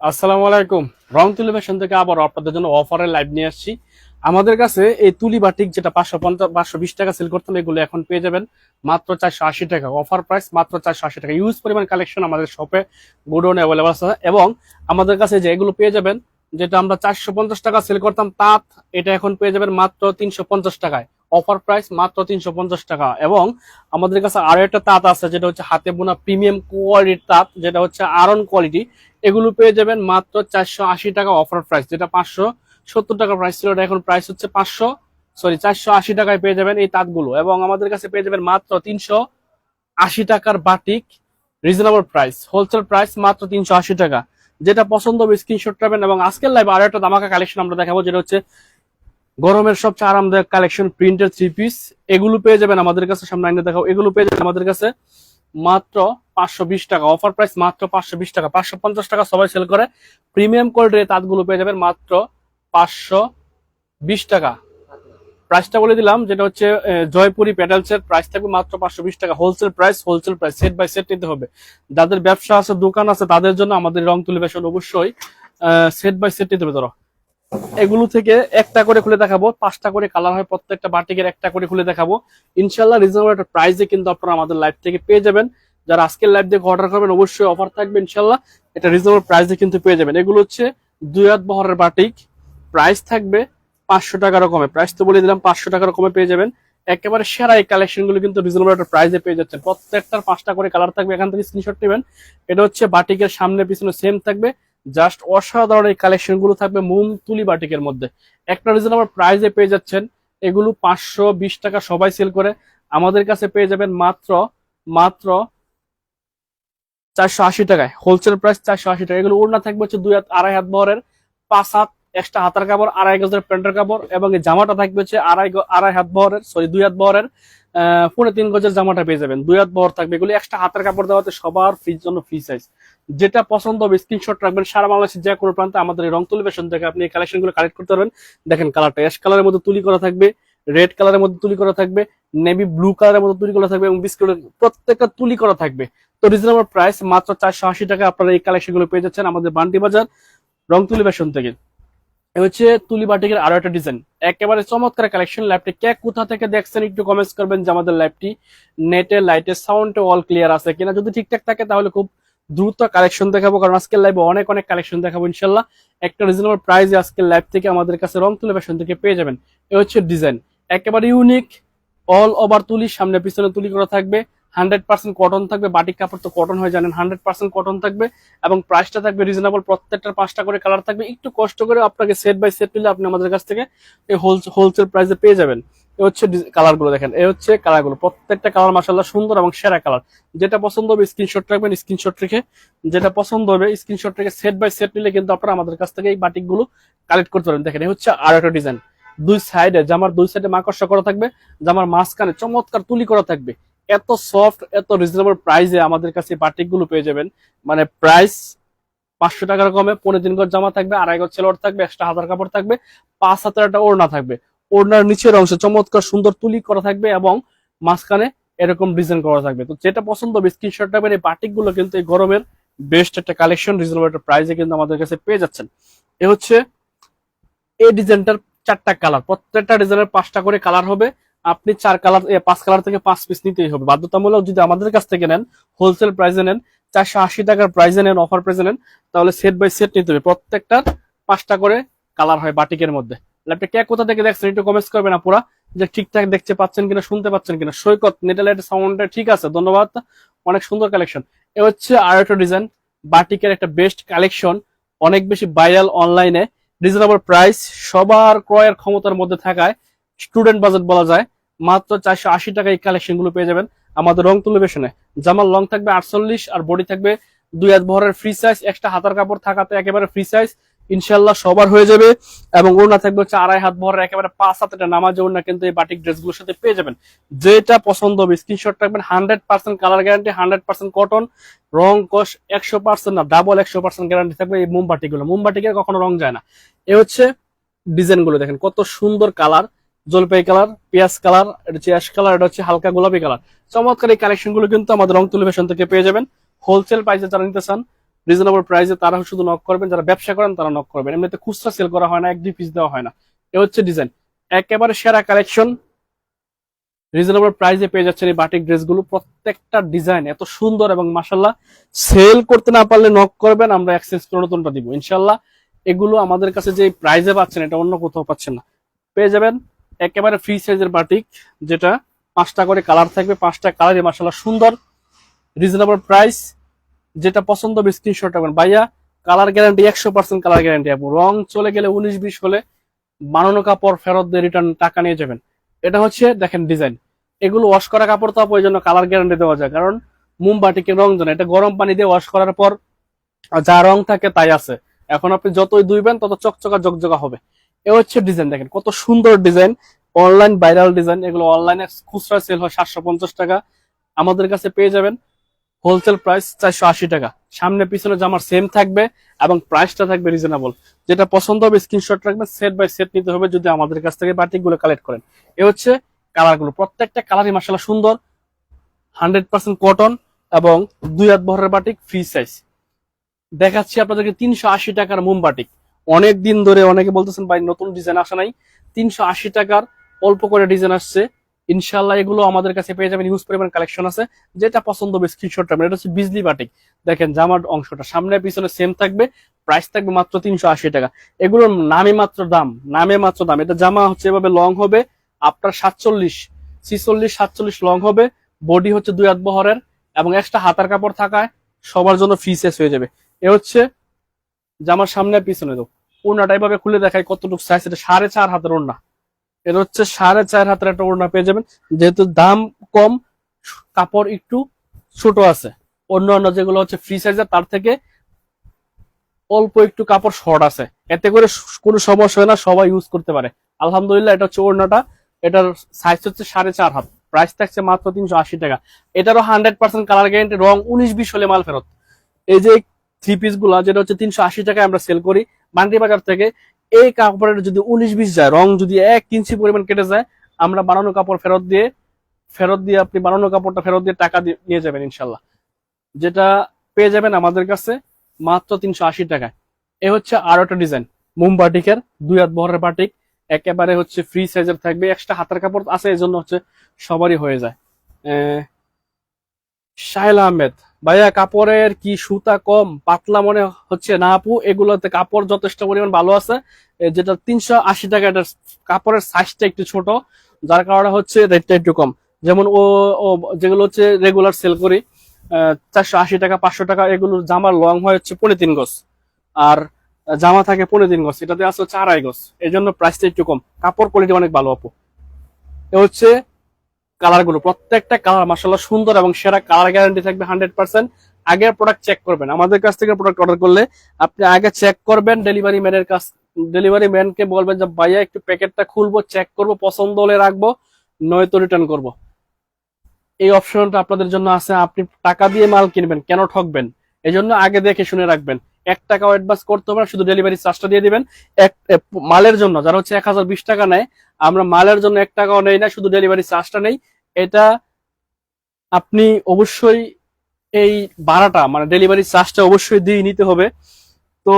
আসসালামু আলাইকুম। রং তুলি ফ্যাশন থেকে আবার আপনাদের জন্য অফারের লাইভ নিয়ে আসছি। আমাদের কাছে এই তুলি বাটিক যেটা 550 520 টাকা সেল করতাম, এগুলো এখন পেয়ে যাবেন মাত্র 480 টাকা। অফার প্রাইস মাত্র 480 টাকা। ইউজ পরিমাণ কালেকশন আমাদের শপে গোডাউনে অ্যাভেলেবল আছে। এবং আমাদের কাছে যে এগুলো পেয়ে যাবেন, যেটা আমরা 450 টাকা সেল করতাম তাঁত, এটা এখন পেয়ে যাবেন মাত্র 350 টাকায়। অফার প্রাইস মাত্র 350 টাকা। এবং আমাদের কাছে আরো একটা তাঁত আছে, যেটা হচ্ছে হাতে বোনা প্রিমিয়াম কোয়ালিটির তাঁত, যেটা হচ্ছে আয়রন কোয়ালিটি। এগুলো পেয়ে যাবেন মাত্র 480 টাকা। অফার প্রাইস যেটা 570 টাকা প্রাইস ছিল, এটা এখন প্রাইস হচ্ছে 480 টাকায় পেয়ে যাবেন এই তাঁতগুলো। এবং আমাদের কাছে পেয়ে যাবেন মাত্র 380 টাকার batik, reasonable price, wholesale price মাত্র 380 টাকা। যেটা পছন্দ হবে স্ক্রিনশট পাবেন। এবং আজকের লাইভ আরো একটা দামাকা কালেকশন আমরা দেখাবো, যেটা হচ্ছে গরমের সবচেয়ে আরামদায়ক কালেকশন প্রিন্টের থ্রি পিস। এগুলো পেয়ে যাবেন আমাদের কাছে, সামনে আইনে দেখাও, এগুলো পেয়ে যাবেন আমাদের কাছে মাত্র 520 টাকা। অফার প্রাইস মাত্র 520 টাকা। 550 টাকা সবাই সেল করে। প্রিমিয়াম কোয়ালিটির তাঁতগুলো পেয়ে যাবেন মাত্র 520 টাকা। প্রাইসটা বলে দিলাম, যেটা হচ্ছে জয়পুরি প্যাডেলস এর প্রাইস থাকবে মাত্র 520 টাকা। Wholesale price, wholesale price, set by set নিতে হবে। যাদের ব্যবসা আছে, দোকান আছে, তাদের জন্য আমাদের রং তুলি ফ্যাশন অবশ্যই সেট বাই সেট নিতে হবে। ধরো এগুলো থেকে একটা করে খুলে দেখাবো, 5টা করে কালার হয়, প্রত্যেকটা বাটিকের একটা করে খুলে দেখাবো ইনশাল্লাহ। রিজনেবল একটা প্রাইসে কিন্তু আপনারা আমাদের লাইভ থেকে পেয়ে যাবেন। যারা আজকের লাইভ দেখে অর্ডার করবেন অবশ্যই অফার থাকবে ইনশাল্লাহ। এটা রিজনেবল প্রাইসে কিন্তু পেয়ে যাবেন। এগুলো হচ্ছে 2 হাত বহরের বাটিক, প্রাইস থাকবে 500 টাকার কমে। প্রাইস তো বলে দিলাম, 500 টাকার কমে পেয়ে যাবেন। একেবারে সেরা এই কালেকশন গুলো কিন্তু রিজনেবল একটা প্রাইসে পেয়ে যাচ্ছেন। প্রত্যেকটার 5টা করে কালার থাকবে, এখান থেকে স্ক্রিনশট নেবেন। এটা হচ্ছে বাটিকের সামনে পিছনে সেম থাকবে। জাস্ট অসাধারণ এই কালেকশন গুলো থাকবে মোম তুলি বাটিকের মধ্যে। একটা রিজনেবল প্রাইসে পেয়ে যাচ্ছেন। এগুলো 520 টাকা সবাই সেল করে, আমাদের কাছে পেয়ে যাবেন মাত্র মাত্র 480 টাকায়। হোলসেল প্রাইস 480 টাকা। এগুলো ওড়না থাকবে হচ্ছে 2 হাত 2.5 হাত বহরের, 5 হাত এক্সট্রা হাতার কাপড়, 2.5 গজের প্যান্টের কাপড়। এবং এই জামাটা থাকবে হচ্ছে 2.5 হাত বহরের, সরি 2 হাত বহরের 3.5 গজের জামাটা পেয়ে যাবেন। 2 হাত বহর থাকবে। এগুলো এক্সট্রা হাতের কাপড় দেওয়াতে সবার ফ্রির জন্য ফ্রি সাইজ। যেটা পছন্দ হবে স্ক্রিনশট রাখবেন। সারা বাংলাদেশের যে কোনো প্রান্তে আমাদের এই রং তুলি ফ্যাশন থেকে আপনি এই কালেকশন গুলো কালেক্ট করতে পারবেন। দেখেন কালারটা অ্যাশ কালারের মধ্যে তুলি করা থাকবে, রেড কালারের মধ্যে তুলি করা থাকবে, নেভি ব্লু কালারের মধ্যে তুলি করা থাকবে, এবং বিস্কুটের প্রত্যেকটা তুলি করা থাকবে। তো রিজনেবল প্রাইস মাত্র 480 টাকা আপনারা এই কালেকশন গুলো পেয়ে যাচ্ছেন আমাদের বান্টি বাজার রং তুলি ফ্যাশন থেকে। এ হচ্ছে তুলি বাটিকের আরো একটা ডিজাইন, একেবারে চমৎকার কালেকশন। লাইভটি কে কোথা থেকে দেখছেন একটু কমেন্টস করবেন, যে আমাদের লাইভটি নেটে লাইটে সাউন্ডে অল ক্লিয়ার আছে কিনা। যদি ঠিকঠাক থাকে তাহলে খুব দ্রুত কালেকশন দেখাবো, কারণ আজকের লাইভে অনেক অনেক কালেকশন দেখাবো ইনশাল্লাহ। একটা রিজনেবল প্রাইসে আজকের লাইভ থেকে আমাদের কাছে রং তুলি ফ্যাশন থেকে পেয়ে যাবেন। এ হচ্ছে ডিজাইন, একেবারে ইউনিক। অল ওভার তুলি, সামনে পিছনে তুলি করা থাকবে। 100% কটন থাকবে। বাটিক কাপড় তো কটন হয় জানেন, 100% কটন থাকবে। এবং প্রাইসটা থাকবে রিজনেবল। প্রত্যেকটার 5টা করে কালার থাকবে। একটু কষ্ট করে আপনাকে সেট বাই সেট নিলে আপনি আমাদের কাছ থেকে এই হোলসেল প্রাইসে পেয়ে যাবেন। এ হচ্ছে কালার গুলো দেখেন, এ হচ্ছে কালার গুলো, প্রত্যেকটা কালার মাশাআল্লাহ সুন্দর এবং সেরা কালার। যেটা পছন্দ হবে স্ক্রিনশট রাখবেন, স্ক্রিনশট রেখে যেটা পছন্দ হবে স্ক্রিনশট রেখে সেট বাই সেট নিলে কিন্তু আপনারা আমাদের কাছ থেকে এই বাটিক গুলো কালেক্ট করতে পারেন। দেখেন, এই হচ্ছে আর একটা ডিজাইন, দুই সাইডে জামার দুই সাইডে মাকড়সা করা থাকবে, জামার মাঝখানে চমৎকার তুলি করা থাকবে। এত সফট, এত রিজনেবল প্রাইসে আমাদের কাছে বাটিক গুলো পেয়ে যাবেন। মানে প্রাইস 500 টাকার কমে। 15 গজ জামা থাকবে, 2.5 গজ সেলোয়ার থাকবে, এক্সট্রা হাতার কাপড় থাকবে, 5 হাতের একটা ওড়না থাকবে। ওড়নার নিচের অংশে চমৎকার সুন্দর তুলি করা থাকবে এবং মাঝখানে এরকম ডিজাইন করা থাকবে। তো যেটা পছন্দ হবে স্ক্রিনশট রাখবেন। এই বাটিক গুলো কিন্তু এই গরমের বেস্ট একটা কালেকশন, রিজনেবল একটা প্রাইসে কিন্তু আমাদের কাছে পেয়ে যাচ্ছেন। এ হচ্ছে এই ডিজাইনটার 4টা কালার, প্রত্যেকটা ডিজাইনের 5টা করে কালার হবে। আপনি 5 কালার থেকে 5 পিস নিতেই হবে বাধ্যতামূলক। যদি আমাদের কাছ থেকে নেন, হোলসেল প্রাইসে নেন, 480 টাকার প্রাইসে নেন, অফার প্রাইসে নেন, তাহলে সেট বাই সেট নিতে হবে। প্রত্যেকটার 5টা করে কালার হয় বাটিকের মধ্যে। ল্যাপটপ কে কোথা থেকে দেখছেন একটু কমেন্টস করবেন আপুরা, যে ঠিকঠাক দেখতে পাচ্ছেন কিনা, শুনতে পাচ্ছেন কিনা। সৈকত নেটালাইট সাউন্ডটা ঠিক আছে, ধন্যবাদ, অনেক সুন্দর কালেকশন। এ হচ্ছে আর একটা ডিজাইন, বাটিকের একটা বেস্ট কালেকশন, অনেক বেশি ভাইরাল অনলাইনে। রিজনেবল প্রাইস, সবার ক্রয়ের ক্ষমতার মধ্যে থাকায় স্টুডেন্ট বাজেট বলা যায়। মাত্র 480 টাকা এই কালেকশন গুলো পেয়ে যাবেন আমাদের রং তুলি ফ্যাশনে। জামার লং থাকবে 48 আর বডি থাকবে 2 হাত বহরের ফ্রি সাইজ, এক্সট্রা হাতার কাপড় থাকাতে একেবারে ফ্রি সাইজ ইনশাল্লাহ সবার হয়ে যাবে। এবং ওড়না থাকবে হচ্ছে 2.5 হাত বহরের, একেবারে 5 হাত এটা নামাজে ওড়না কিন্তু এই বাটিক ড্রেসগুলোর সাথে পেয়ে যাবেন। যেটা পছন্দ হবে স্ক্রিনশট রাখবেন। 100% কালার গ্যারান্টি, 100% কটন, রং কস 100% না, ডাবল 100% গ্যারান্টি থাকবে এই মোমবাটি গুলো। মোমবাটিকে কখনো রং যায় না। এ হচ্ছে ডিজাইন গুলো দেখেন, কত সুন্দর কালার, জলপাই কালার, পেঁয়াজ কালার, এটা হচ্ছে অ্যাশ কালার, এটা হচ্ছে হালকা গোলাপি কালার। চমৎকার এই কালেকশন গুলো কিন্তু আমাদের রং তুলি ফ্যাশন থেকে পেয়ে যাবেন। হোলসেল প্রাইসে যারা নিতে চান রিজনেবল প্রাইসে তারা শুধু নক করবেন, যারা ব্যবসা করেন তারা নক করবেন, এমনিতে খুচরা সেল করা হয় না, 1-2 পিস দেওয়া হয় না। এ হচ্ছে ডিজাইন, একেবারে সেরা কালেকশন, রিজনেবল প্রাইসে পেয়ে যাচ্ছেন এই বাটিক ড্রেসগুলো। প্রত্যেকটা ডিজাইন এত সুন্দর এবং মাশাআল্লাহ, সেল করতে না পারলে নক করবেন, আমরা এক্সচেঞ্জ করে নতুনটা দিব ইনশাআল্লাহ। এগুলো আমাদের কাছে যে প্রাইসে পাচ্ছেন এটা অন্য কোথাও পাচ্ছেন না। পেয়ে যাবেন একেবারে ফ্রি সাইজের বাটিক, যেটা 5টা করে কালার থাকবে, 5টা কালারই মাশাআল্লাহ সুন্দর, রিজনেবল প্রাইস। যেটা পছন্দ হবে স্ক্রিনশট রাখবেন। ভাইয়া কালার গ্যারান্টি 100% কালার গ্যারান্টি, আপু রং চলে গেলে 19-20 হলে বানানো কাপড় ফেরত দিয়ে রিটার্ন টাকা নিয়ে যাবেন। এটা হচ্ছে দেখেন ডিজাইন, এগুলো ওয়াশ করা কাপড় তো ওই জন্য কালার গ্যারান্টি দেওয়া যায়, কারণ মোমবাটিকে রং জানে, এটা গরম পানি দিয়ে ওয়াশ করার পর যা রং থাকে তাই আছে, এখন আপনি যতই ধুইবেন তত চকচকা জকজকা হবে। এ হচ্ছে ডিজাইন, দেখেন কত সুন্দর ডিজাইন, অনলাইন ভাইরাল ডিজাইন। এগুলো অনলাইনে খুচরা সেল হয় 750 টাকা, আমাদের কাছে পেয়ে যাবেন হোলসেল প্রাইস 480 টাকা। সামনে পিছনে জামার সেম থাকবে এবং প্রাইসটা থাকবে রিজনেবল। যেটা পছন্দ হবে স্ক্রিনশট রাখবেন, সেট বাই সেট নিতে হবে যদি আমাদের কাছ থেকে বাটিক গুলো কালেক্ট করেন। এ হচ্ছে কালার গুলো, প্রত্যেকটা কালারই মাশাআল্লাহ সুন্দর, 100% কটন এবং 2 হাত বহরের বাটিক, ফ্রি সাইজ। দেখাচ্ছি আপনাদেরকে 380 টাকার মোম বাটিক। অনেক দিন ধরে অনেকে বলতেছেন ভাই নতুন ডিজাইন আসা নাই, 380 টাকার অল্প করে ডিজাইন আসছে ইনশাআল্লাহ। এগুলো আমাদের কাছে পেয়ে যাবেন, ইউজ পরিমাণ কালেকশন আছে, যেটা পছন্দ হবে স্ক্রিনশট রাখবেন। এটা হচ্ছে বিজলি বাটিক, দেখেন জামার অংশটা সামনে পিছনে সেম থাকবে, প্রাইস থাকবে মাত্র 380 টাকা। এগুলোর নামে মাত্র দাম, নামে মাত্র দাম। এটা জামা হচ্ছে এভাবে লং হবে আপনার 46 লং হবে, বডি হচ্ছে 2 হাত বহরের এবং এক্সট্রা হাতার কাপড় থাকায় সবার জন্য ফ্রি সাইজ হয়ে যাবে। এ হচ্ছে জামার সামনে পিছনে। তো ওড়নাটা এভাবে খুলে দেখায় কতটুকু সাইজ, এটা 4.5 হাতের ওড়না, এটা হচ্ছে 4.5 হাতের একটা ওড়না পেয়ে যাবেন। যেহেতু দাম কম, কাপড় একটু ছোট আছে, অন্য যেগুলো হচ্ছে ফ্রি সাইজের তার থেকে অল্প একটু কাপড় শর্ট আছে, এতে করে কোনো সমস্যা হয় না, সবাই ইউজ করতে পারে আলহামদুলিল্লাহ। এটা হচ্ছে ওড়নাটা, এটার সাইজ হচ্ছে 4.5 হাত, প্রাইস থাকছে মাত্র 380 টাকা। এটারও 100% কালার গ্যারান্টি, রং 19-20 হলে মাল ফেরত। এই যে থ্রি পিস গুলা যেটা হচ্ছে 380 টাকায় আমরা সেল করি মান্ডি বাজার থেকে, এই কাপড়ের যদি 19-20 যায়, রং যদি 1 ইঞ্চি পরিমাণ কেটে যায়, আমরা বানানো কাপড় ফেরত দিয়ে আপনি বানানো কাপড়টা ফেরত দিয়ে টাকা নিয়ে যাবেন ইনশাল্লাহ। যেটা পেয়ে যাবেন আমাদের কাছে মাত্র 380 টাকায়। এ হচ্ছে আরো একটা ডিজাইন, মোম বাটিকের 2 হাত বহরের বাটিক, একেবারে হচ্ছে ফ্রি সাইজের থাকবে, এক্সট্রা হাতের কাপড় আছে, এই জন্য হচ্ছে সবারই হয়ে যায়। শাহেলা আহমেদ, ভাইয়া কাপড়ের কি সুতা কম পাতলা মনে হচ্ছে না? আপু এগুলোতে কাপড় যথেষ্ট পরিমাণ ভালো আছে, যেটা 380 টাকা, এটা কাপড়ের সাইজটা একটু ছোট, যার কারণে হচ্ছে রেটটা একটু কম। যেমন ও যেগুলো হচ্ছে রেগুলার সেল করি 480 টাকা 500 টাকা, এগুলো জামার লং হয় হচ্ছে 3.5 গজ, আর জামা থাকে 3.5 গজ, এটাতে আছে হচ্ছে 2.5 গজ, এই জন্য প্রাইসটা একটু কম, কাপড় কোয়ালিটি অনেক ভালো আপু। এ হচ্ছে কালার গুলো, প্রত্যেকটা কালার মাশাআল্লাহ সুন্দর এবং সেরা, কালার গ্যারান্টি থাকবে 100%। আগের প্রোডাক্ট চেক করবেন, আমাদের কাছ থেকে প্রোডাক্ট অর্ডার করলে আপনি আগে চেক করবেন, ডেলিভারি ম্যানকে বলবেন যে ভাইয়া একটু প্যাকেটটা খুলবো, চেক করব, পছন্দ হলে রাখবো, নয়তো রিটার্ন করব। এই অপশনটা আপনাদের জন্য আছে। আপনি টাকা দিয়ে মাল কিনবেন, কেন ঠকবেন? এই জন্য আগে দেখে শুনে রাখবেন, 1 টাকাও অ্যাডভান্স করতে হবে না, শুধু ডেলিভারি চার্জটা দিয়ে দিবেন। মালের জন্য যারা হচ্ছে 1020 টাকা নেয়, আমরা মালের জন্য 1 টাকাও নেই না, শুধু ডেলিভারি চার্জটা নেই। এটা আপনি অবশ্যই এই ভাড়াটা মানে ডেলিভারি চার্জটা অবশ্যই দিয়ে নিতে হবে। তো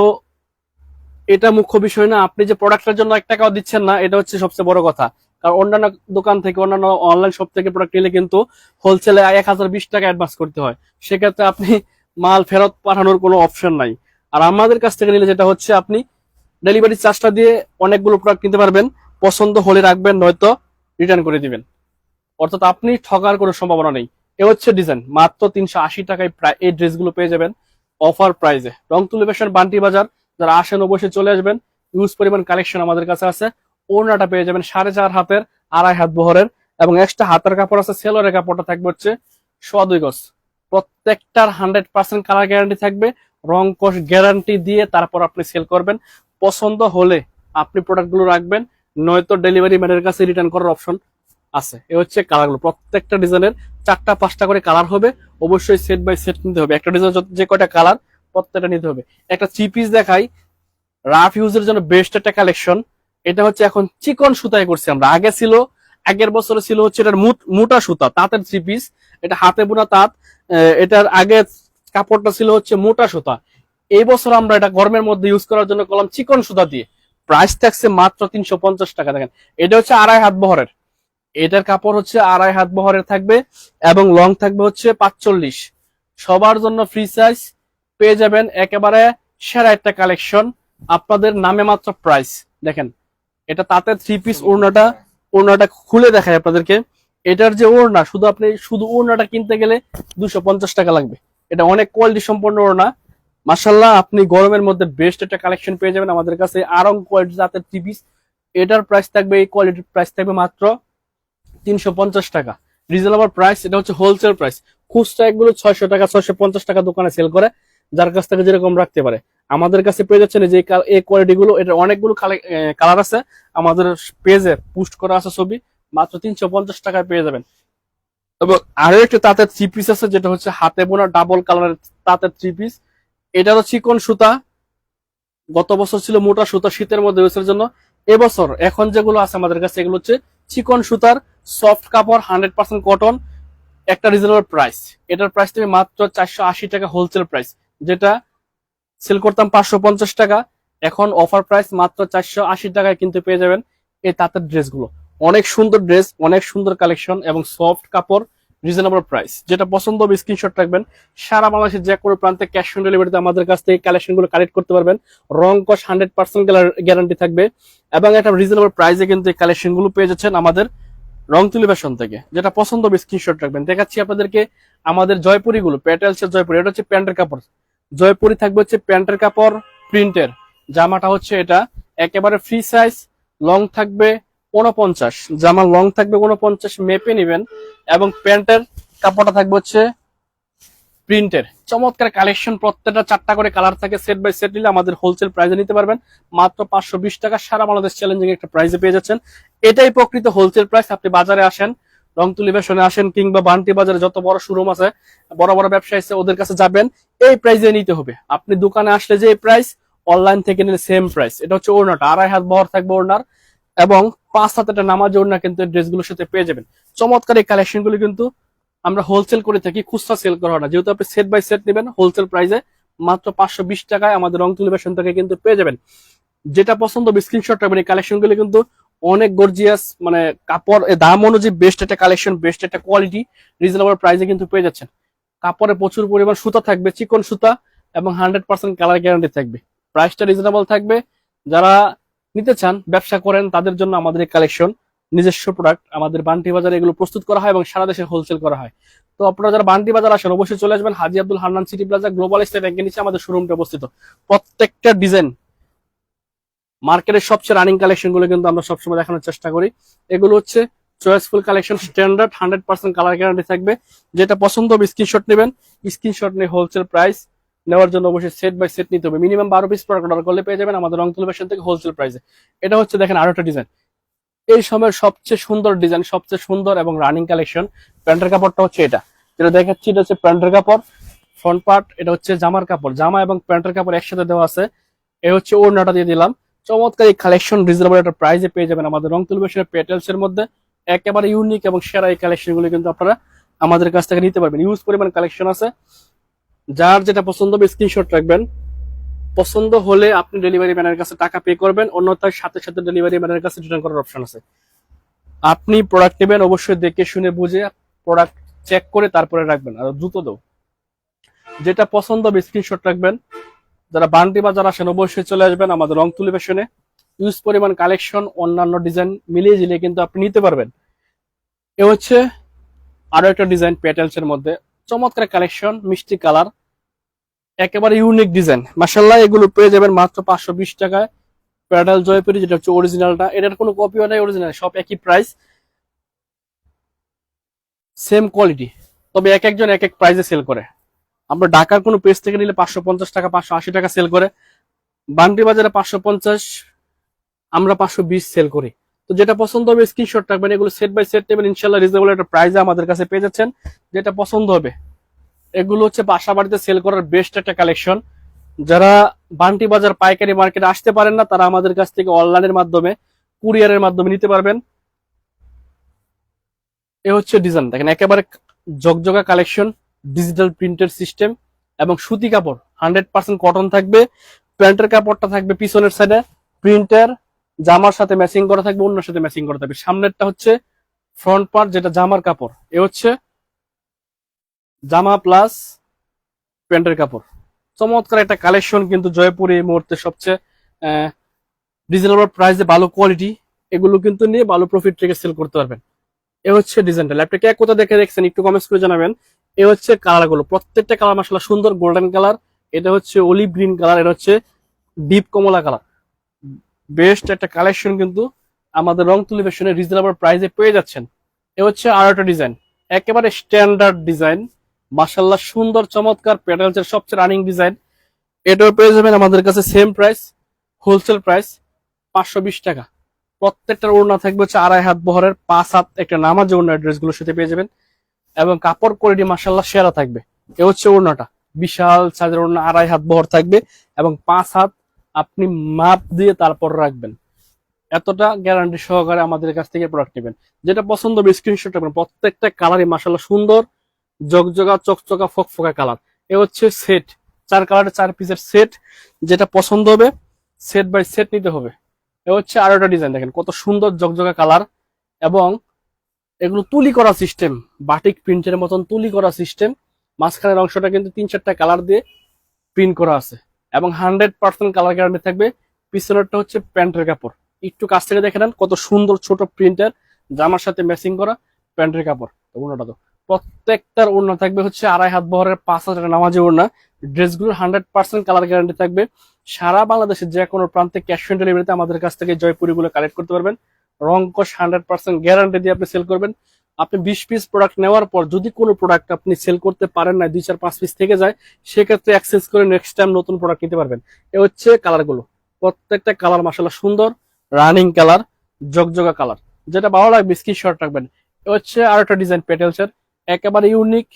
এটা মুখ্য বিষয় না, আপনি যে প্রোডাক্টের জন্য 1 টাকাও দিচ্ছেন না, এটা হচ্ছে সবচেয়ে বড় কথা। কারণ অন্যান্য দোকান থেকে, অন্যান্য অনলাইন শপ থেকে প্রোডাক্ট নিলে কিন্তু হোলসেলে 1020 টাকা অ্যাডভান্স করতে হয়, সেক্ষেত্রে আপনি মাল ফেরত পাঠানোর কোনো অপশন নাই। আর আমাদের কাছ থেকে নিলে যেটা হচ্ছে, আপনি ডেলিভারি চার্জটা দিয়ে অনেকগুলো প্রোডাক্ট কিনতে পারবেন, পছন্দ হলে রাখবেন, নয়তো রিটার্ন করে দিবেন, অর্থাৎ আপনি ঠকার কোনো সম্ভাবনা নেই। এ হচ্ছে ডিজাইন, মাত্র 380 টাকায় এই ড্রেসগুলো পেয়ে যাবেন অফার প্রাইসে। রংতুলি ফ্যাশন, বান্টি বাজার, যারা আসেন অবশ্যই চলে আসবেন, ইউজ পরিমাণ কালেকশন আমাদের কাছে আছে। ওড়নাটা পেয়ে যাবেন 4.5 হাতের, 2.5 হাত বহরের এবং এক্সট্রা হাতের কাপড় আছে, সেলোয়ারের কাপড়টা থাকবে হচ্ছে 2.25 গজ। প্রত্যেকটার 100% কালার গ্যারান্টি থাকবে, রং কস গ্যারান্টি দিয়ে তারপর আপনি সেল করবেন। পছন্দ হলে আপনি প্রোডাক্টগুলো রাখবেন, নয়তো ডেলিভারি ম্যানের কাছে রিটার্ন করার অপশন আছে। এ হচ্ছে কালারগুলো, প্রত্যেকটা ডিজাইনের 4টা-5টা করে কালার হবে, অবশ্যই সেট বাই সেট নিতে হবে। একটা ডিজাইন যে কয়টা কালার প্রত্যেকটা নিতে হবে। একটা থ্রি পিস দেখাই, রাফ ইউজের জন্য বেস্ট একটা কালেকশন। এটা হচ্ছে এখন চিকন সুতায় করছি আমরা, আগের বছরে ছিল হচ্ছে এটার মোটা সুতা, তাঁতের থ্রি পিস, এটা হাতে বোনা তাঁত। এটার আগে কাপড়টা ছিল হচ্ছে মোটা সুতা, এই বছর আমরা এটা গরমের মধ্যে ইউজ করার জন্য করলাম চিকন সুতা দিয়ে। প্রাইস থাকছে মাত্র 350 টাকা। দেখেন এটা হচ্ছে 2.5 হাত বহরের, এটার কাপড় হচ্ছে 2.5 হাত বহরের থাকবে এবং লং থাকবে হচ্ছে 45। সবার জন্য ফ্রি সাইজ পেয়ে যাবেন, একেবারে সেরা একটা কালেকশন আপনাদের নামে মাত্র প্রাইস। দেখেন এটা তাতে 3 পিস ওড়নাটা, ওড়নাটা খুলে দেখায় আপনাদেরকে। এটার যে ওড়না, আপনি শুধু ওড়নাটা কিনতে গেলে 250 টাকা লাগবে। এটা অনেক কোয়ালিটি সম্পন্ন ওড়না, মাশাআল্লাহ। আপনি গরমের মধ্যে বেস্ট একটা কালেকশন পেয়ে যাবেন আমাদের কাছে। আরং কোয়ালিটি তাতে 3 পিস, এটার প্রাইস থাকবে, এই কোয়ালিটির প্রাইস থাকবে মাত্র 350 টাকা, রিজনেবল প্রাইস। এটা হচ্ছে হোলসেল প্রাইস। খুচরা এগুলো 600 টাকা 650 টাকা দোকানে সেল করে, যার কাছ থেকে যেরকম রাখতে পারে। আমাদের কাছে পেয়ে যাচ্ছেন যে এই কোয়ালিটি গুলো, এটা অনেকগুলো কালার আছে, আমাদের পেজে পোস্ট করা আছে ছবি, মাত্র 350 টাকায় পেয়ে যাবেন। এবং আরো একটা তাঁতের 3 পিস আছে, যেটা হচ্ছে হাতে বোনা ডাবল কালারের তাঁতের 3 পিস। এটারও চিকন সুতা, গত বছর ছিল মোটা সুতা শীতের মধ্যে ইউজের জন্য। এবছর এখন যেগুলো আছে আমাদের কাছে এগুলো হচ্ছে চিকন সুতার সফট কাপড়, 100% কটন, একটা রিজনেবল প্রাইস। এটার প্রাইস থেকে মাত্র 480 টাকা হোলসেল প্রাইস, যেটা সেল করতাম 550 টাকা, এখন অফার প্রাইস মাত্র 480 টাকায় কিন্তু পেয়ে যাবেন এই তাঁতের ড্রেসগুলো। অনেক সুন্দর ড্রেস, অনেক সুন্দর কালেকশন এবং সফট কাপড়, রিজনেবল প্রাইস। যেটা পছন্দ হবে স্ক্রিনশট রাখবেন। সারা বাংলাদেশের যে কোনো প্রান্তে ক্যাশ অন ডেলিভারিতে আমাদের কাছ থেকে কালেকশন গুলো কালেক্ট করতে পারবেন। রং কস 100% গ্যারান্টি থাকবে এবং একটা রিজনেবল প্রাইসে কিন্তু এই কালেকশন গুলো পেয়ে যাচ্ছেন আমাদের রংতুলি ফ্যাশন থেকে। যেটা পছন্দ হবে স্ক্রিনশট রাখবেন। দেখাচ্ছি আপনাদেরকে আমাদের জয়পুরি গুলো, প্যাটেলসের জয়পুরি। এটা হচ্ছে প্যান্টের কাপড়, জয়পুরি থাকবে হচ্ছে প্যান্টের কাপড় প্রিন্টের। জামাটা হচ্ছে এটা একেবারে ফ্রি সাইজ, লং থাকবে 49, জামা লং থাকবে 49, মেপে নিবেন। এবং প্যান্টের কাপড়টা থাকবে হচ্ছে প্রিন্টের। চমৎকার কালেকশন, প্রত্যেকটা 4টা করে কালার থাকে। সেট বাই সেট নিলে আমাদের হোলসেল প্রাইসে নিতে পারবেন মাত্র 520 টাকা। সারা বাংলাদেশ চ্যালেঞ্জিং একটা প্রাইসে পেয়ে যাচ্ছেন। এটাই প্রকৃত হোলসেল প্রাইস। আপনি বাজারে আসেন, রংতুলি ফ্যাশনে আসেন, কিংবা বান্টি বাজারে যত বড় শোরুম আছে, বড় বড় ব্যবসায়ী আছে, ওদের কাছে যাবেন, এই প্রাইসে নিতে হবে। আপনি দোকানে আসলে যে প্রাইস, অনলাইন থেকে নিলে সেম প্রাইস। এটা হচ্ছে ওড়নাটা, 2.5 হাত বহর থাকবে ওড়নার, এবং 5 হাত একটা নামাজ ওড়না কিন্তু ড্রেসগুলোর সাথে পেয়ে যাবেন। চমৎকার এই কালেকশন গুলো কিন্তু আমরা হোলসেল করে থাকি, খুচরা সেল করা হয় না। যেহেতু আপনি সেট বাই সেট নেবেন হোলসেল প্রাইসে, মাত্র 520 টাকায় আমাদের রংতুলি ফ্যাশন থেকে কিন্তু পেয়ে যাবেন। যেটা পছন্দ হবে স্ক্রিনশট রাখবেন। এই কালেকশন গুলো কিন্তু অনেক গর্জিয়াস, মানে কাপড় দাম অনুযায়ী বেস্ট একটা কালেকশন, বেস্ট একটা কোয়ালিটি, রিজনেবল প্রাইসে কিন্তু পেয়ে যাচ্ছেন। কাপড়ে প্রচুর পরিমাণ সুতা থাকবে, চিকন সুতা, এবং 100% কালার গ্যারান্টি থাকবে। প্রাইসটা রিজনেবল থাকবে। যারা নিতে চান, ব্যবসা করেন, তাদের জন্য আমাদের এই কালেকশন। নিজস্ব প্রোডাক্ট, আমাদের বান্টি বাজারে এগুলো প্রস্তুত করা হয় এবং সারা দেশে হোলসেল করা হয়। তো আপনারা যারা বান্টি বাজার আসেন, অবশ্যই চলে আসবেন Haji Abdul Hannan City Plaza Global State ব্যাংকের নিচে আমাদের শোরুমটা অবস্থিত। প্রত্যেকটা ডিজাইন মার্কেটের সবচেয়ে রানিং কালেকশন গুলো কিন্তু আমরা সবসময় দেখানোর চেষ্টা করি। এগুলো হচ্ছে choiceful collection, standard, 100% colour guarantee থাকবে। যেটা পছন্দ হবে স্ক্রিনশট নেবেন, স্ক্রিনশট নিয়ে হোলসেল প্রাইস নেওয়ার জন্য অবশ্যই সেট বাই সেট নিতে হবে। মিনিমাম 12 পিস প্রোডাক্ট অর্ডার করলে পেয়ে যাবেন আমাদের রংতুলি ফ্যাশন থেকে হোলসেল প্রাইসে। এটা হচ্ছে দেখেন আরো একটা ডিজাইন, এই সময়ের সবচেয়ে সুন্দর ডিজাইন, সবচেয়ে সুন্দর এবং রানিং কালেকশন। প্যান্টের কাপড়টা হচ্ছে এটা, যেটা দেখাচ্ছি, এটা হচ্ছে প্যান্টের কাপড় ফ্রন্ট পার্ট। এটা হচ্ছে জামার কাপড়, জামা এবং প্যান্টের কাপড় একসাথে দেওয়া আছে। এই হচ্ছে ওড়নাটা দিয়ে দিলাম। চমৎকার এই কালেকশন রিজনেবল একটা প্রাইসে পেয়ে যাবেন আমাদের রংতুলি ফ্যাশনের পেটেলস এর মধ্যে। একেবারে ইউনিক এবং সেরা এই কালেকশন গুলো কিন্তু আপনারা আমাদের কাছ থেকে নিতে পারবেন। ইউজ পরিমাণ কালেকশন আছে। যার যেটা পছন্দ হবে স্ক্রিনশট রাখবেন। পছন্দ হলে আপনি ডেলিভারি ম্যানের কাছে টাকা পে করবেন, অন্যথায় সাথে সাথে ডেলিভারি ম্যানের কাছে রিটার্ন করার অপশন আছে। আপনি প্রোডাক্ট নেবেন, অবশ্যই দেখে শুনে বুঝে প্রোডাক্ট চেক করে তারপরে রাখবেন। আর দ্রুত দাও, যেটা পছন্দ হবে স্ক্রিনশট রাখবেন। যারা বান্টি বাজার আসেন, অবশ্যই চলে আসবেন আমাদের রংতুলি ফ্যাশনে। ইউজ পরিমাণ কালেকশন, অন্যান্য ডিজাইন মিলিয়ে ঝিলিয়ে কিন্তু আপনি নিতে পারবেন। এ হচ্ছে আরো একটা ডিজাইন প্যাটেলস এর মধ্যে, চমৎকার কালেকশন, মিষ্টি কালার, একেবারে ইউনিক ডিজাইন। মাশাআল্লাহ, এগুলো পেয়ে যাবেন মাত্র 520 টাকায়। প্যাটেল জয়পুরি, যেটা হচ্ছে অরিজিনালটা, এটার কোনো কপিও নাই, অরিজিনাল সব একই প্রাইস, সেম কোয়ালিটি, তবে এক একজন এক এক প্রাইসে সেল করে। আমরা ঢাকার কোনো পেজ থেকে নিলে 550 টাকা 580 টাকা সেল করে, বান্টি বাজারে 550, আমরা 520 সেল করি। তো যেটা পছন্দ হবে স্ক্রিনশট রাখবেন। এগুলো সেট বাই সেট নেবেন, ইনশাল্লাহ রিজনেবল একটা প্রাইসে আমাদের কাছে পেয়ে যাচ্ছেন। যেটা পছন্দ হবে, এগুলো হচ্ছে বাসা বাড়িতে সেল করার বেস্ট একটা কালেকশন। যারা বান্টি বাজার পাইকারি মার্কেটে আসতে পারেন না, তারা আমাদের কাছ থেকে অনলাইনের মাধ্যমে, কুরিয়ারের মাধ্যমে নিতে পারবেন। এ হচ্ছে ডিজাইন, দেখেন একেবারে জগজগা কালেকশন, ডিজিটাল প্রিন্টের সিস্টেম এবং সুতি কাপড়, 100% কটন থাকবে। প্যান্টের কাপড়টা থাকবে পিছনের সাইডে প্রিন্টের, জামার সাথে ম্যাচিং করা থাকবে, অন্যের সাথে ম্যাচিং করা থাকবে। সামনেরটা হচ্ছে ফ্রন্ট পার্ট, যেটা জামার কাপড়। এ হচ্ছে জামা প্লাস প্যান্টের কাপড়। চমৎকার একটা কালেকশন কিন্তু জয়পুরে এই মুহূর্তে সবচেয়ে রিজনেবল প্রাইসে ভালো কোয়ালিটি, এগুলো কিন্তু নিয়ে ভালো প্রফিট রেখে সেল করতে পারবেন। এ হচ্ছে ডিজাইনটা। ল্যাপটপে কে কোথা দেখে দেখছেন একটু কমেন্টস করে জানাবেন। এ হচ্ছে কালার গুলো, প্রত্যেকটা কালার মাশাআল্লাহ সুন্দর। গোল্ডেন কালার, এটা হচ্ছে অলিভ গ্রিন কালার, এটা হচ্ছে ডিপ কমলা কালার। বেস্ট একটা কালেকশন কিন্তু আমাদের রংতুলি ফ্যাশনে রিজনেবল প্রাইসে পেয়ে যাচ্ছেন। এ হচ্ছে আর একটা ডিজাইন, একেবারে স্ট্যান্ডার্ড ডিজাইন, মাশাআল্লাহ সুন্দর চমৎকার, প্যাটেলসের সবচেয়ে রানিং ডিজাইন। এটাও পেয়ে যাবেন আমাদের কাছে সেম প্রাইস, হোলসেল প্রাইস 520 টাকা। প্রত্যেকটার ওড়না থাকবে হচ্ছে 2.5 হাত বহরের, 5 হাত একটা নামাজে ওড়না ড্রেসগুলোর সাথে পেয়ে যাবেন। এবং কাপড় কোয়ালিটি মাশাআল্লাহ সেরা থাকবে। এ হচ্ছে ওড়নাটা, বিশাল সাইজের ওড়না, 2.5 হাত বহর থাকবে এবং 5 হাত আপনি মাপ দিয়ে তারপর রাখবেন। এতটা গ্যারান্টি সহকারে আমাদের কাছ থেকে প্রোডাক্ট নেবেন। যেটা পছন্দ হবে স্ক্রিনশট রাখবেন। প্রত্যেকটা কালারই মাশাআল্লাহ সুন্দর, জকজকা চকচকা ফকফকা কালার। এ হচ্ছে সেট, 4 কালারের 4 পিসের সেট। যেটা পছন্দ হবে সেট বাই সেট নিতে হবে। এ হচ্ছে আরো একটা ডিজাইন, দেখেন কত সুন্দর জকজকা কালার, এবং এগুলো তুলি করা সিস্টেম, বাটিক প্রিন্টের মতন তুলি করা সিস্টেম। মাঝখানের অংশটা কিন্তু 3-4টা কালার দিয়ে প্রিন্ট করা আছে এবং 100% কালার গ্যারান্টি থাকবে। পিছনেরটা হচ্ছে প্যান্টের কাপড়, একটু কাছ থেকে দেখে নেন কত সুন্দর, ছোট প্রিন্টের, জামার সাথে ম্যাচিং করা প্যান্টের কাপড়। ওড়নাটা তো প্রত্যেকটার ওড়না থাকবে হচ্ছে 2.5 হাত বহরের, 5 হাজার নামাজি ওড়না। ড্রেসগুলোর 100% কালার গ্যারান্টি থাকবে। সারা বাংলাদেশের যে কোনো প্রান্তে ক্যাশ অন ডেলিভারিতে আমাদের কাছ থেকে জয়পুরিগুলো কালেক্ট করতে পারবেন। রংকশ 100% গ্যারান্টি দিয়ে আপনি সেল করবেন। আপনি 20 পিস প্রোডাক্ট নেওয়ার পর যদি কোনো প্রোডাক্ট আপনি সেল করতে পারেন না, 2-4-5 পিস থেকে যায়, সেক্ষেত্রে অ্যাক্সেস করে নেক্সট টাইম নতুন প্রোডাক্ট নিতে পারবেন। এ হচ্ছে কালার গুলো, প্রত্যেকটা কালার মাশাআল্লাহ সুন্দর, রানিং কালার, জকজকা কালার। যেটা ভালো লাগবে স্ক্রিনশট রাখবেন। এ হচ্ছে আর একটা ডিজাইন পেটেলসের, একেবারে ইউনিক,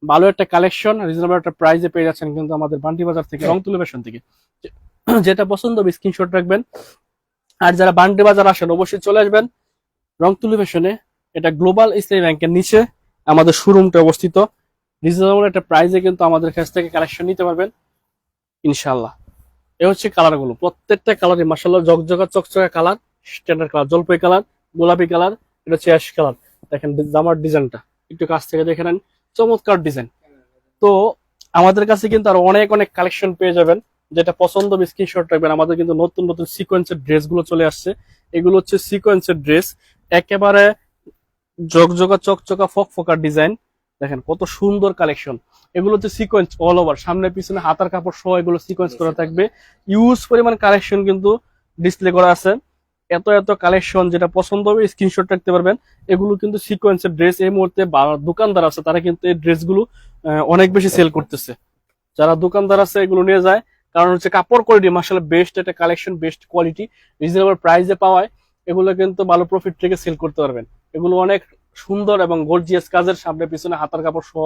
ভালো একটা কালেকশন, রিজনেবল একটা প্রাইসে পেয়ে যাচ্ছেন কিন্তু আমাদের বান্টি বাজার থেকে, রংতুলি ফ্যাশন থেকে। যেটা পছন্দ হবে স্ক্রিনশট রাখবেন। আর যারা বান্টি বাজার আসেন অবশ্যই চলে আসবেন রংতুলি ফ্যাশনে। এটা গ্লোবাল ইসলামী ব্যাংকের নিচে আমাদের শোরুমটা অবস্থিত। রিজনেবল একটা প্রাইসে কিন্তু আমাদের কাছ থেকে কালেকশন নিতে পারবেন ইনশাআল্লাহ। এ হচ্ছে কালার গুলো, প্রত্যেকটা কালারই মাশাআল্লাহ জকজকা চকচকা কালার, স্ট্যান্ডার্ড কালার, জলপাই কালার, গোলাপি কালার, এটা হচ্ছে অ্যাশ কালার। দেখেন জামার ডিজাইনটা একটু কাছ থেকে দেখে নেন, চমৎকার ডিজাইন। তো আমাদের কাছে কিন্তু আরো অনেক অনেক কালেকশন পেয়ে যাবেন। যেটা পছন্দ হবে স্ক্রিনশট রাখবেন। আমাদের কিন্তু নতুন নতুন সিকোয়েন্সের ড্রেস গুলো চলে আসছে। এগুলো হচ্ছে সিকোয়েন্সের ড্রেস, একেবারে জকজকা চকচকা ফকফকা ডিজাইন। দেখেন কত সুন্দর কালেকশন। এগুলো হচ্ছে সিকোয়েন্স অল ওভার, সামনে পিছনে হাতার কাপড় সহ এগুলো সিকোয়েন্স করা থাকবে। ইউজ পরিমাণ কালেকশন কিন্তু ডিসপ্লে করা আছে। এত এত কালেকশন, যেটা পছন্দ হবে স্ক্রিনশট রাখতে পারবেন। এগুলো কিন্তু সিকোয়েন্সের ড্রেস। এই মুহূর্তে দোকানদার আছে তারা কিন্তু এই ড্রেসগুলো অনেক বেশি সেল করতেছে। যারা দোকানদার আছে এগুলো নিয়ে যায়, কারণ হচ্ছে কাপড় কোয়ালিটি মাশাআল্লাহ বেস্ট একটা কালেকশন, বেস্ট কোয়ালিটি, রিজনেবল প্রাইসে পাওয়ায় এগুলো কিন্তু ভালো প্রফিট থেকে সেল করতে পারবেন। এগুলো অনেক সুন্দর এবং গর্জিয়াস কাজের, সামনে পিছনে হাতার কাপড় সহ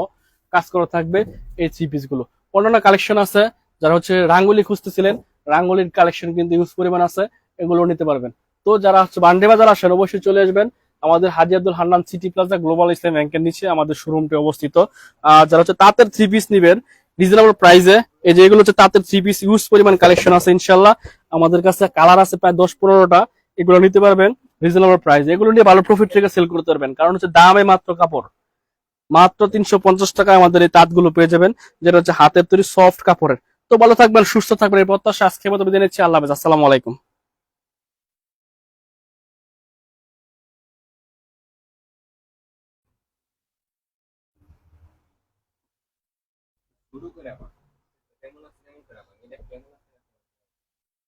কাজ করা থাকবে এই থ্রি পিস গুলো। অন্যান্য কালেকশন আছে, যারা হচ্ছে রাঙ্গুলি খুঁজতেছিলেন, রাঙ্গুলির কালেকশন কিন্তু ইউজ পরিমাণ আছে, এগুলো নিতে পারবেন। তো যারা হচ্ছে বান্ডি বাজার আসেন অবশ্যই চলে আসবেন আমাদের Haji Abdul Hannan City Plaza Global Islam ব্যাংকের নিচে আমাদের শোরুমটি অবস্থিত। আর যারা হচ্ছে তাঁতের থ্রি পিস নিবেন রিজনেবল প্রাইসে, এই যে এগুলো হচ্ছে তাঁতের থ্রি পিস, ইউজ পরিমাণ কালেকশন আছে ইনশাল্লাহ। আমাদের কাছে কালার আছে প্রায় 10-15টা, এগুলো নিতে পারবেন রিজনেবল প্রাইস। এগুলো নিয়ে ভালো প্রফিট রেখে সেল করতে পারবেন, কারণ হচ্ছে দামে মাত্র কাপড়, মাত্র 350 টাকায় আমাদের এই তাঁতগুলো পেয়ে যাবেন, যেটা হচ্ছে হাতের তৈরি সফট কাপড়ের। তো ভালো থাকবেন, সুস্থ থাকবেন, এই প্রত্যাশা আজকের মতো বিদায় নিচ্ছি। আল্লাহ হাফেজ, আসসালামু আলাইকুম। শুরু করে আবার কেমন আছে কেমন করে আবার এটা কেমন